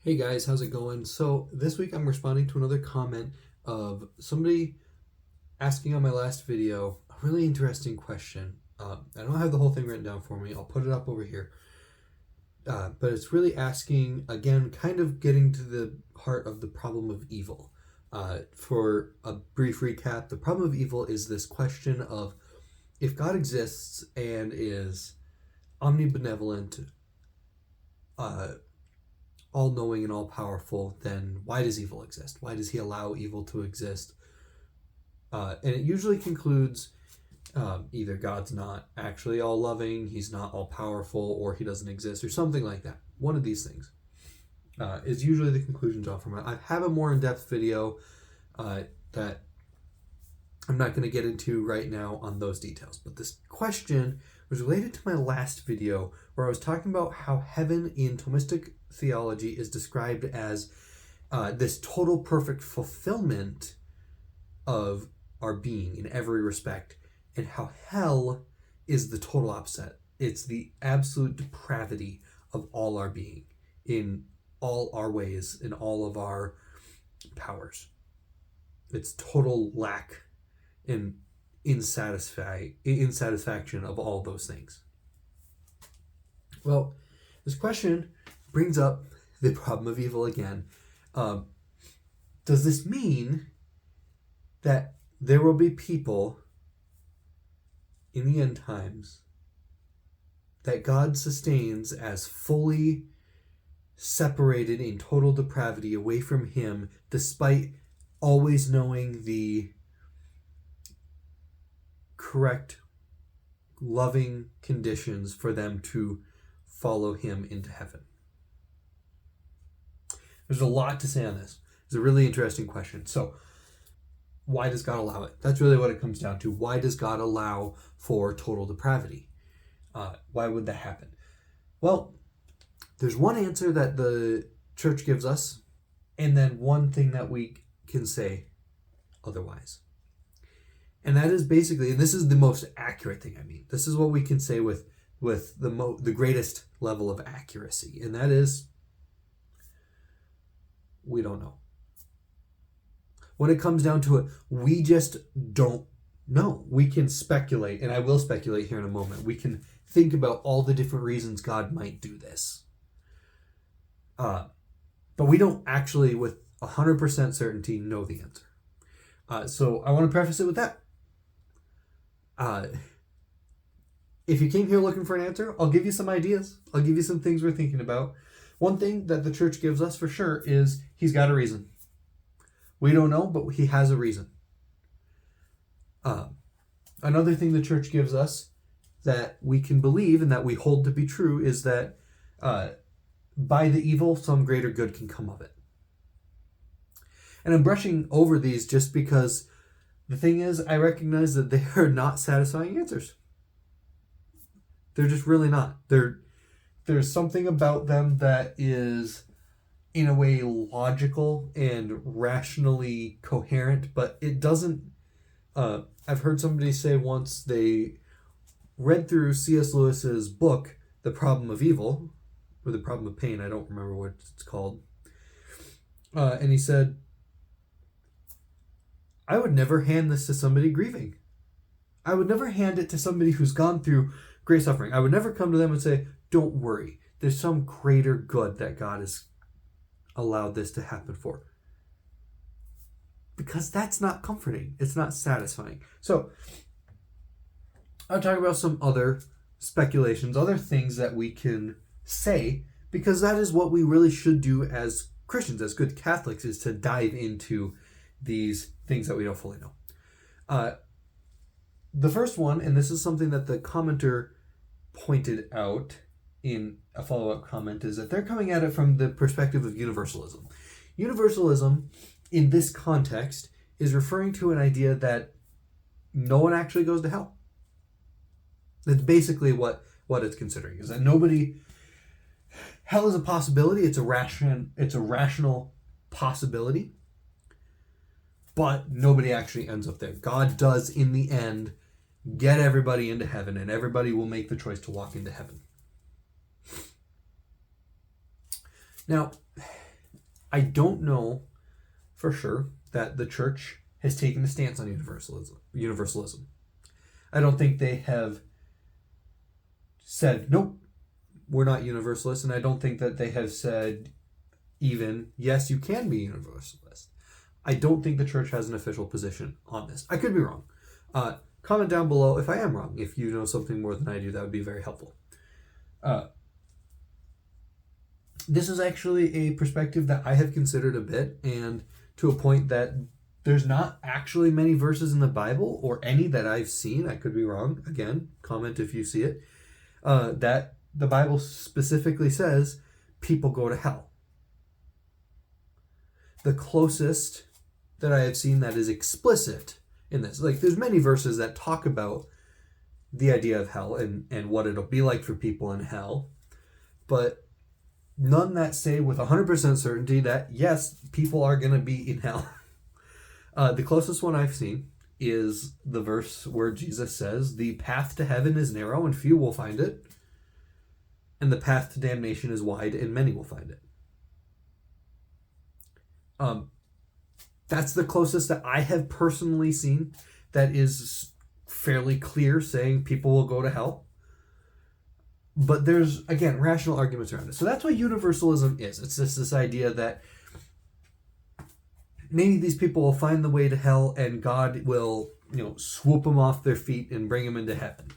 Hey guys, how's it going? So this week I'm responding to another comment of somebody asking on my last video a really interesting question. I don't have the whole thing written down for me. I'll put it up over here. But it's really asking, again, kind of getting to the heart of the problem of evil. For a brief recap, the problem of evil is this question of if God exists and is omnibenevolent, all-knowing and all-powerful, then why does evil exist? Why does he allow evil to exist? And it usually concludes either God's not actually all-loving, he's not all-powerful, or he doesn't exist, or something like that. One of these things is usually the conclusion drawn from it. I have a more in-depth video that I'm not going to get into right now on those details, but this question was related to my last video where I was talking about how heaven in Thomistic theology is described as this total perfect fulfillment of our being in every respect, and how hell is the total opposite. It's the absolute depravity of all our being in all our ways, in all of our powers. It's total lack in insatisfaction of all those things. Well, this question brings up the problem of evil again. Does this mean that there will be people in the end times that God sustains as fully separated in total depravity away from him, despite always knowing the correct, loving conditions for them to follow him into heaven? There's a lot to say on this. It's a really interesting question. So, why does God allow it? That's really what it comes down to. Why does God allow for total depravity? Why would that happen? Well, there's one answer that the church gives us, and then one thing that we can say otherwise. And that is basically, and this is the most accurate thing, this is what we can say with the greatest level of accuracy, and that is, we don't know. When it comes down to it, we just don't know. We can speculate, and I will speculate here in a moment. We can think about all the different reasons God might do this. But we don't actually, with 100% certainty, know the answer. So I want to preface it with that. If you came here looking for an answer, I'll give you some ideas. I'll give you some things we're thinking about. One thing that the church gives us for sure is he's got a reason. We don't know, but he has a reason. Another thing the church gives us that we can believe and that we hold to be true is that by the evil, some greater good can come of it. And I'm brushing over these just because the thing is, I recognize that they are not satisfying answers. They're just really not. There's something about them that is, in a way, logical and rationally coherent, but it doesn't... I've heard somebody say once they read through C.S. Lewis's book, The Problem of Evil, or The Problem of Pain, I don't remember what it's called, and he said, I would never hand this to somebody grieving. I would never hand it to somebody who's gone through great suffering. I would never come to them and say, don't worry, there's some greater good that God has allowed this to happen for. Because that's not comforting. It's not satisfying. So, I'll talk about some other speculations, other things that we can say, because that is what we really should do as Christians, as good Catholics, is to dive into these things that we don't fully know. The first one, and this is something that the commenter pointed out in a follow-up comment, is that they're coming at it from the perspective of universalism. Universalism, in this context, is referring to an idea that no one actually goes to hell. That's basically what it's considering, is that nobody... Hell is a possibility. It's a rational possibility. But nobody actually ends up there. God does, in the end, get everybody into heaven, and everybody will make the choice to walk into heaven. Now, I don't know for sure that the church has taken a stance on universalism. I don't think they have said, nope, we're not universalists, and I don't think that they have said even, yes, you can be universalist. I don't think the church has an official position on this. I could be wrong. Comment down below if I am wrong. If you know something more than I do, that would be very helpful. This is actually a perspective that I have considered a bit, and to a point that there's not actually many verses in the Bible, or any that I've seen, I could be wrong, again, comment if you see it, that the Bible specifically says people go to hell. The closest that I have seen that is explicit in this, like there's many verses that talk about the idea of hell and what it'll be like for people in hell, but none that say with 100% certainty that yes, people are going to be in hell. The closest one I've seen is the verse where Jesus says, the path to heaven is narrow and few will find it, and the path to damnation is wide and many will find it. That's the closest that I have personally seen that is fairly clear, saying people will go to hell. But there's, again, rational arguments around it. So that's what universalism is. It's just this idea that maybe these people will find the way to hell and God will, swoop them off their feet and bring them into heaven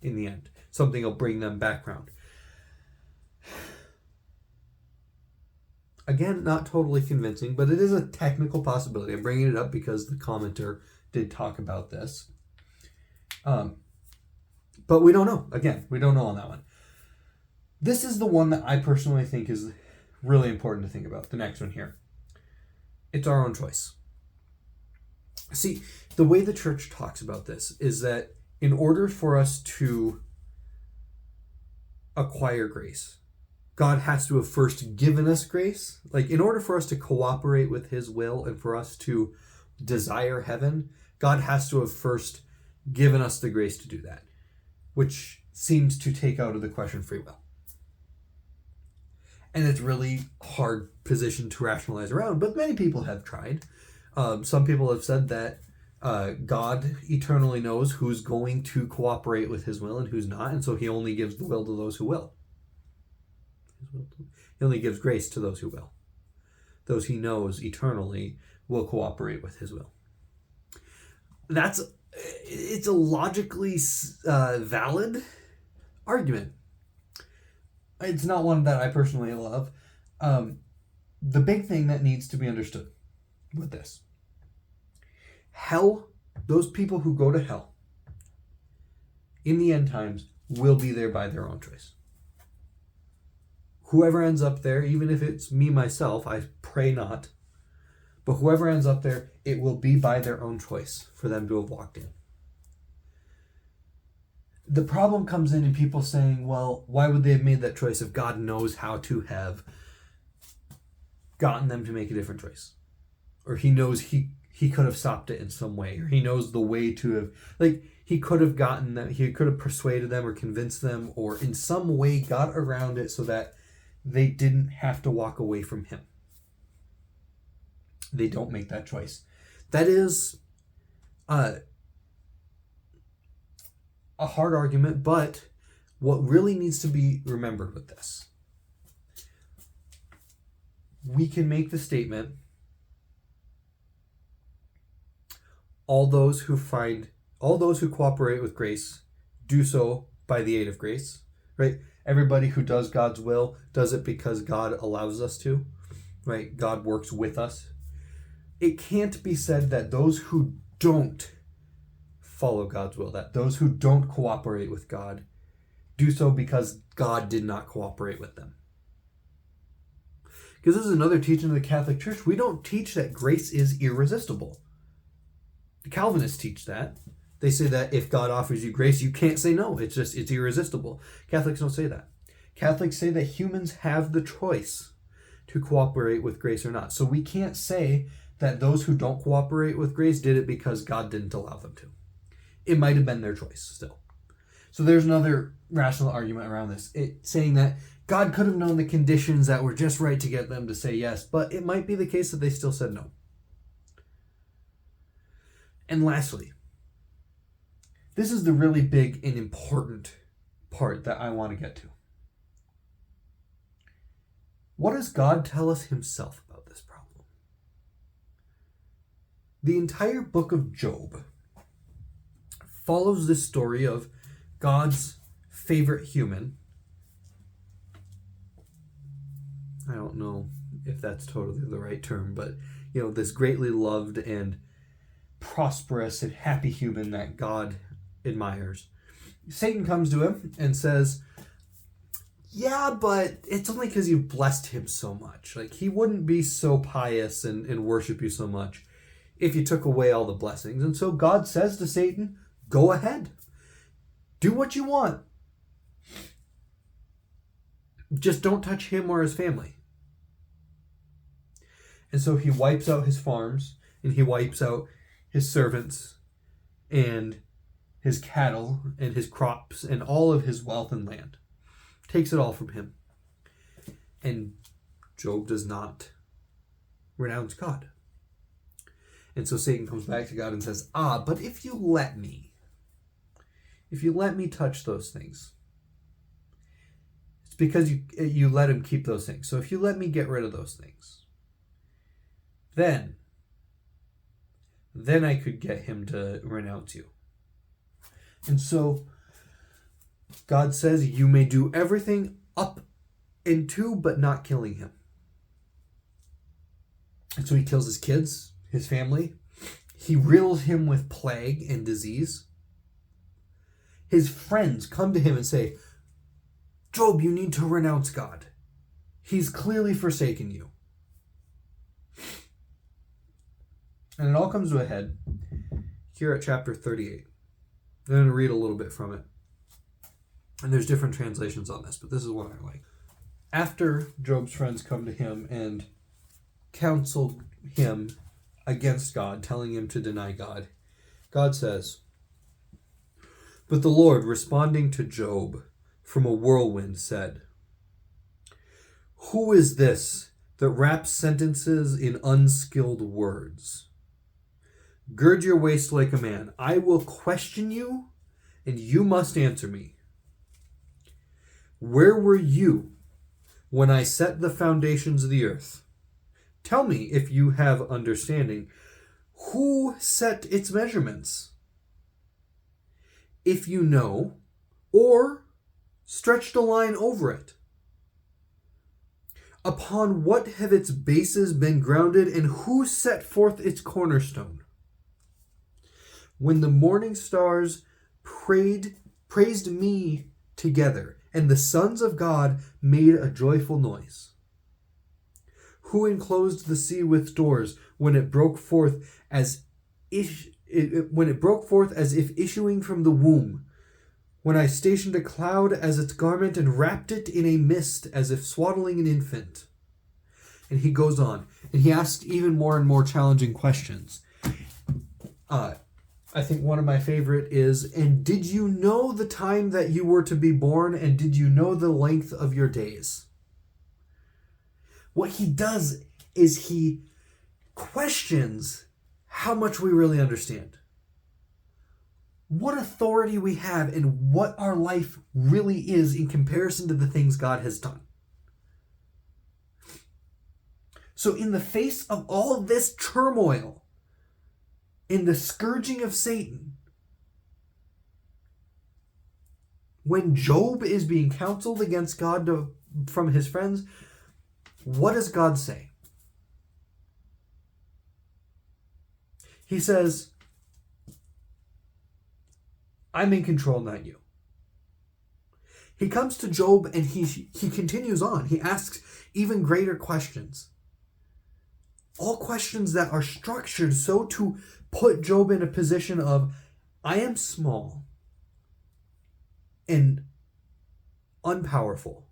in the end. Something will bring them back round. Again, not totally convincing, but it is a technical possibility. I'm bringing it up because the commenter did talk about this. But we don't know. Again, we don't know on that one. This is the one that I personally think is really important to think about. The next one here. It's our own choice. See, the way the church talks about this is that in order for us to acquire grace, God has to have first given us grace. Like, in order for us to cooperate with his will and for us to desire heaven, God has to have first given us the grace to do that, which seems to take out of the question free will. And it's really hard position to rationalize around, but many people have tried. Some people have said that God eternally knows who's going to cooperate with his will and who's not, and so he only gives the will to those who will. He only gives grace to those who will. Those he knows eternally will cooperate with his will. It's a logically valid argument. It's not one that I personally love. The big thing that needs to be understood with this: hell, those people who go to hell in the end times will be there by their own choice. Whoever ends up there, even if it's me, myself, I pray not, but whoever ends up there, it will be by their own choice for them to have walked in. The problem comes in people saying, well, why would they have made that choice if God knows how to have gotten them to make a different choice? Or he knows he could have stopped it in some way, or he knows the way to have, he could have gotten them, he could have persuaded them or convinced them, or in some way got around it so that they didn't have to walk away from him. They don't make that choice. That is a hard argument, but what really needs to be remembered with this, we can make the statement, all those who cooperate with grace do so by the aid of grace, right? Everybody who does God's will does it because God allows us to, right? God works with us. It can't be said that those who don't follow God's will, that those who don't cooperate with God do so because God did not cooperate with them. Because this is another teaching of the Catholic Church. We don't teach that grace is irresistible. The Calvinists teach that. They say that if God offers you grace, you can't say no. It's irresistible. Catholics don't say that. Catholics say that humans have the choice to cooperate with grace or not. So we can't say that those who don't cooperate with grace did it because God didn't allow them to. It might have been their choice still. So there's another rational argument around this. Saying that God could have known the conditions that were just right to get them to say yes, but it might be the case that they still said no. And lastly, this is the really big and important part that I want to get to. What does God tell us himself about this problem? The entire book of Job follows this story of God's favorite human. I don't know if that's totally the right term, but this greatly loved and prosperous and happy human that God admires. Satan comes to him and says, yeah, but it's only because you've blessed him so much. Like, he wouldn't be so pious and worship you so much if you took away all the blessings. And so God says to Satan, go ahead. Do what you want. Just don't touch him or his family. And so he wipes out his farms, and he wipes out his servants, and his cattle, and his crops, and all of his wealth and land. Takes it all from him. And Job does not renounce God. And so Satan comes back to God and says, but if you let me touch those things, it's because you let him keep those things. So if you let me get rid of those things, then I could get him to renounce you. And so God says you may do everything up into, but not killing him. And so he kills his kids, his family. He riddles him with plague and disease. His friends come to him and say, Job, you need to renounce God. He's clearly forsaken you. And it all comes to a head here at chapter 38. I'm going to read a little bit from it. And there's different translations on this, but this is what I like. After Job's friends come to him and counsel him against God, telling him to deny God, God says, but the Lord, responding to Job from a whirlwind, said, who is this that wraps sentences in unskilled words? Gird your waist like a man. I will question you, and you must answer me. Where were you when I set the foundations of the earth? Tell me if you have understanding. Who set its measurements? If you know, or stretched a line over it. Upon what have its bases been grounded, and who set forth its cornerstone? When the morning stars praised me together, and the sons of God made a joyful noise. Who enclosed the sea with doors when it broke forth as if issuing from the womb? When I stationed a cloud as its garment and wrapped it in a mist as if swaddling an infant. And he goes on, and he asks even more and more challenging questions. I think one of my favorite is, and did you know the time that you were to be born, and did you know the length of your days? What he does is he questions how much we really understand. What authority we have and what our life really is in comparison to the things God has done. So in the face of all of this turmoil, in the scourging of Satan, when Job is being counseled against God from his friends, what does God say? He says, I'm in control, not you. He comes to Job and he continues on. He asks even greater questions. All questions that are structured so to put Job in a position of, I am small and unpowerful,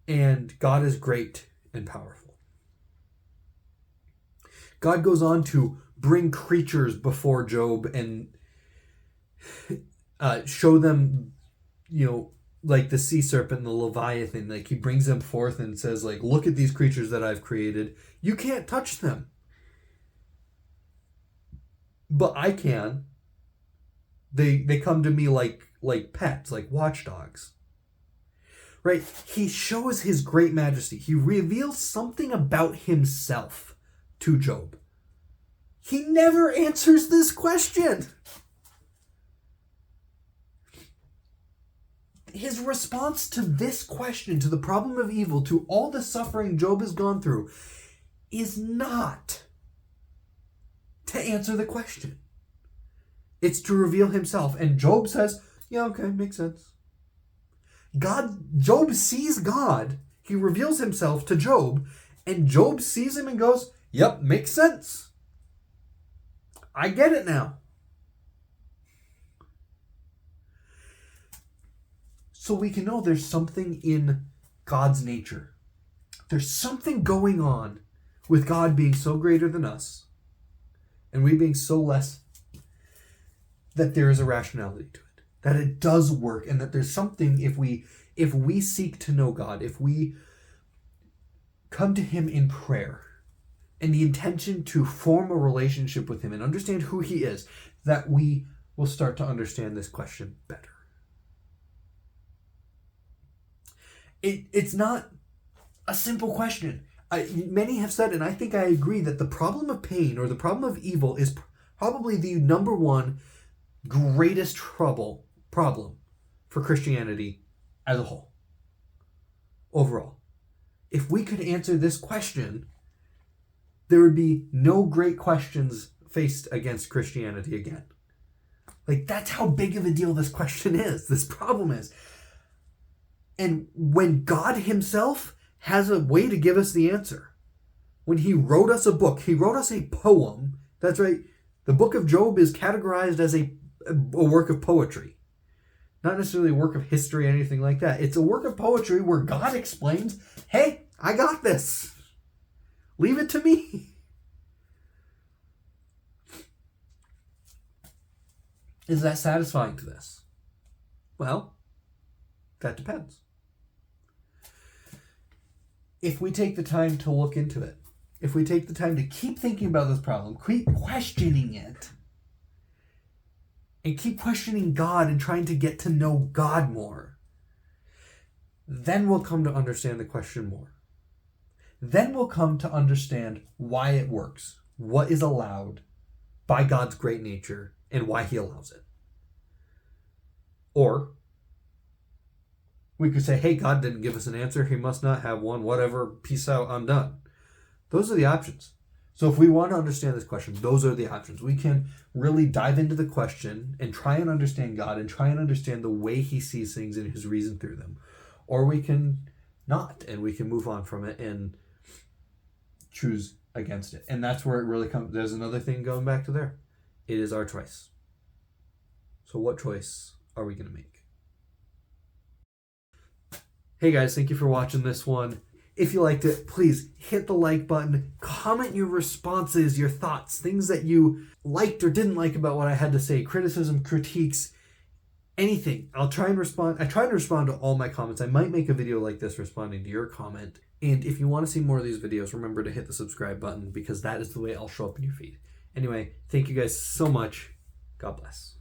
and God is great and powerful. God goes on to bring creatures before Job, and show them, like the sea serpent and the Leviathan. Like he brings them forth and says, like, look at these creatures that I've created. You can't touch them. But I can. They come to me like pets, like watchdogs. Right? He shows his great majesty. He reveals something about himself to Job. He never answers this question. His response to this question, to the problem of evil, to all the suffering Job has gone through, is not to answer the question. It's to reveal himself. And Job says, yeah, okay, makes sense. Job sees God. He reveals himself to Job, and Job sees him and goes, yep, makes sense. I get it now. So we can know there's something in God's nature. There's something going on with God being so greater than us and we being so less, that there is a rationality to it, that it does work, and that there's something, if we seek to know God, if we come to him in prayer and the intention to form a relationship with him and understand who he is, that we will start to understand this question better. It's not a simple question. Many have said, and I think I agree, that the problem of pain or the problem of evil is probably the number one greatest problem for Christianity as a whole. Overall. If we could answer this question, there would be no great questions faced against Christianity again. Like, that's how big of a deal this question is, this problem is. And when God himself has a way to give us the answer, when he wrote us a book, he wrote us a poem. That's right. The book of Job is categorized as a work of poetry. Not necessarily a work of history or anything like that. It's a work of poetry where God explains, hey, I got this. Leave it to me. Is that satisfying to this? Well, that depends. If we take the time to look into it, if we take the time to keep thinking about this problem, keep questioning it, and keep questioning God and trying to get to know God more, then we'll come to understand the question more. Then we'll come to understand why it works, what is allowed by God's great nature, and why he allows it. Or we could say, hey, God didn't give us an answer. He must not have one. Whatever. Peace out. I'm done. Those are the options. So if we want to understand this question, those are the options. We can really dive into the question and try and understand God and try and understand the way he sees things and his reason through them. Or we can not, and we can move on from it and choose against it. And that's where it really comes. There's another thing going back to there. It is our choice. So what choice are we going to make? Hey guys, thank you for watching this one. If you liked it, please hit the like button, comment your responses, your thoughts, things that you liked or didn't like about what I had to say, criticism, critiques, anything. I'll try and respond. I try to respond to all my comments. I might make a video like this responding to your comment. And if you want to see more of these videos, remember to hit the subscribe button because that is the way I'll show up in your feed. Anyway, thank you guys so much. God bless.